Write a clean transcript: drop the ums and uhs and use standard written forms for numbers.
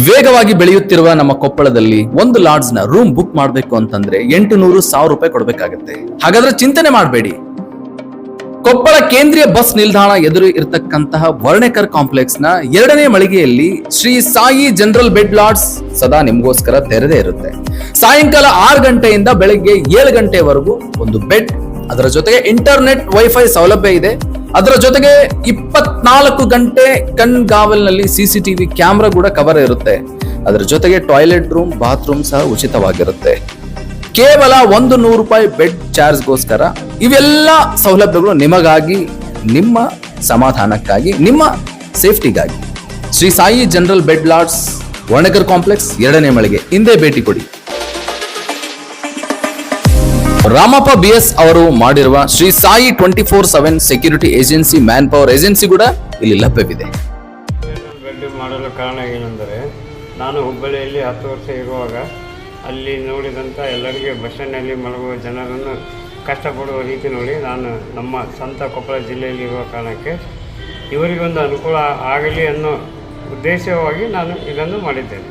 ವೇಗವಾಗಿ ಬೆಳೆಯುತ್ತಿರುವ ನಮ್ಮ ಕೊಪ್ಪಳದಲ್ಲಿ ಒಂದು ಲಾಡ್ಜ್ ನ ರೂಮ್ ಬುಕ್ ಮಾಡಬೇಕು ಅಂತಂದ್ರೆ 800,000 ರೂಪಾಯಿ ಕೊಡಬೇಕಾಗುತ್ತೆ. ಹಾಗಾದ್ರೆ ಚಿಂತನೆ ಮಾಡಬೇಡಿ. ಕೊಪ್ಪಳ ಕೇಂದ್ರೀಯ ಬಸ್ ನಿಲ್ದಾಣ ಎದುರು ಇರತಕ್ಕಂತಹ ವರ್ಣೇಕರ್ ಕಾಂಪ್ಲೆಕ್ಸ್ ನ 2ನೇ ಮಳಿಗೆಯಲ್ಲಿ Shri Sai general bed lodge ಸದಾ ನಿಮಗೋಸ್ಕರ ತೆರೆದೇ ಇರುತ್ತೆ. ಸಾಯಂಕಾಲ 6 ಗಂಟೆಯಿಂದ ಬೆಳಗ್ಗೆ 7 ಗಂಟೆವರೆಗೂ ಒಂದು ಬೆಡ್, ಅದರ ಜೊತೆಗೆ ಇಂಟರ್ನೆಟ್ ವೈಫೈ ಸೌಲಭ್ಯ ಇದೆ. ಅದರ ಜೊತೆಗೆ 24 ಗಂಟೆ ಕಣ್ಗಾವಲಿನಲ್ಲಿ CCTV ಕ್ಯಾಮೆರಾ ಕೂಡ ಕವರ್ ಇರುತ್ತೆ. ಅದರ ಜೊತೆಗೆ ಟಾಯ್ಲೆಟ್ ರೂಮ್, ಬಾತ್ರೂಮ್ ಸಹ ಉಚಿತವಾಗಿರುತ್ತೆ. ಕೇವಲ 100 ರೂಪಾಯಿ ಬೆಡ್ ಚಾರ್ಜ್ಗೋಸ್ಕರ ಇವೆಲ್ಲ ಸೌಲಭ್ಯಗಳು ನಿಮಗಾಗಿ, ನಿಮ್ಮ ಸಮಾಧಾನಕ್ಕಾಗಿ, ನಿಮ್ಮ ಸೇಫ್ಟಿಗಾಗಿ. Shri Sai general bed lodge, Varnekar complex, 2ನೇ ಮಳಿಗೆ. ಹಿಂದೆ ಭೇಟಿ ಕೊಡಿ. ರಾಮಪ್ಪ BS ಅವರು ಮಾಡಿರುವ Shri Sai 24/7 security agency, man power agency ಕೂಡ ಇಲ್ಲಿ ಲಭ್ಯವಿದೆ. ಬೆಡ್ ಮಾಡಲು ಕಾರಣ ಏನೆಂದರೆ, ನಾನು ಹುಬ್ಬಳ್ಳಿಯಲ್ಲಿ 10 ವರ್ಷ ಇರುವಾಗ ಅಲ್ಲಿ ನೋಡಿದಂಥ ಎಲ್ಲರಿಗೆ ಬಸ್ ಸ್ಟ್ಯಾಂಡ್ನಲ್ಲಿ ಮಲಗುವ ಜನರನ್ನು ಕಷ್ಟಪಡುವ ರೀತಿ ನೋಡಿ ನಾನು ನಮ್ಮ ಸ್ವಂತ ಕೊಪ್ಪಳ ಜಿಲ್ಲೆಯಲ್ಲಿ ಇರುವ ಕಾರಣಕ್ಕೆ ಇವರಿಗೊಂದು ಅನುಕೂಲ ಆಗಲಿ ಅನ್ನೋ ಉದ್ದೇಶವಾಗಿ ನಾನು ಇದನ್ನು ಮಾಡಿದ್ದೇನೆ.